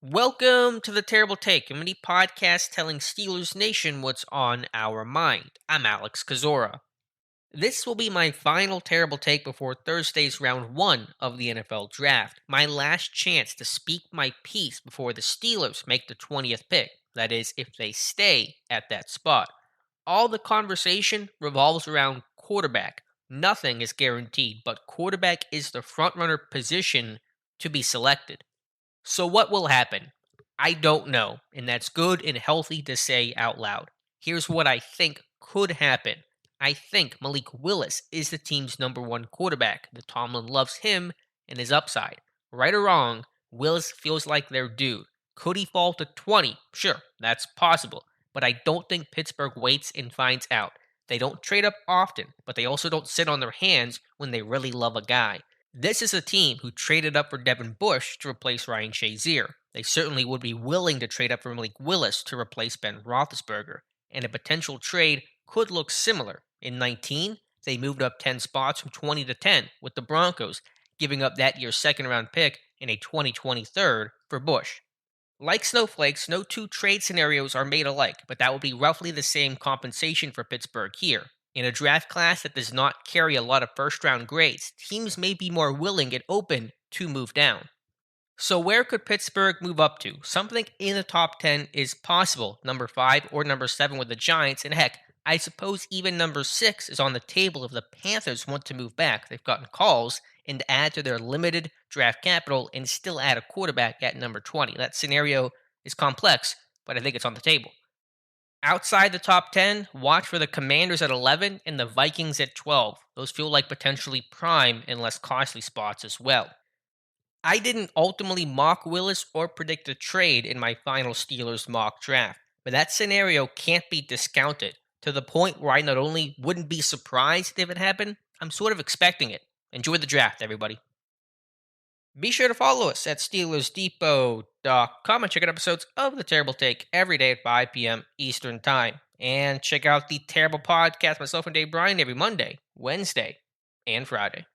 Welcome to the Terrible Take, a mini podcast telling Steelers Nation what's on our mind. I'm Alex Kozora. This will be my final Terrible Take before Thursday's round one of the NFL Draft. My last chance to speak my piece before the Steelers make the 20th pick. That is, if they stay at that spot. All the conversation revolves around quarterback. Nothing is guaranteed, but quarterback is the frontrunner position to be selected. So, what will happen? I don't know, and that's good and healthy to say out loud. Here's what I think could happen. I think Malik Willis is the team's number one quarterback. The Tomlin loves him and his upside. Right or wrong, Willis feels like their dude. Could he fall to 20? Sure, that's possible. But I don't think Pittsburgh waits and finds out. They don't trade up often, but they also don't sit on their hands when they really love a guy. This is a team who traded up for Devin Bush to replace Ryan Shazier. They certainly would be willing to trade up for Malik Willis to replace Ben Roethlisberger, and a potential trade could look similar. In 19, they moved up 10 spots from 20 to 10 with the Broncos, giving up that year's second-round pick and a 2020 third for Bush. Like snowflakes, no two trade scenarios are made alike, but that would be roughly the same compensation for Pittsburgh here. In a draft class that does not carry a lot of first round grades, teams may be more willing and open to move down. So, where could Pittsburgh move up to? Something in the top 10 is possible. Number 5 or number 7 with the Giants, and heck, I suppose even number 6 is on the table if the Panthers want to move back. They've gotten calls and add to their limited draft capital and still add a quarterback at number 20. That scenario is complex, but I think it's on the table. Outside the top 10, watch for the Commanders at 11 and the Vikings at 12. Those feel like potentially prime and less costly spots as well. I didn't ultimately mock Willis or predict a trade in my final Steelers mock draft, but that scenario can't be discounted to the point where I not only wouldn't be surprised if it happened, I'm sort of expecting it. Enjoy the draft, everybody. Be sure to follow us at SteelersDepot.com and check out episodes of The Terrible Take every day at 5 p.m. Eastern Time. And check out The Terrible Podcast, myself and Dave Bryan, every Monday, Wednesday, and Friday.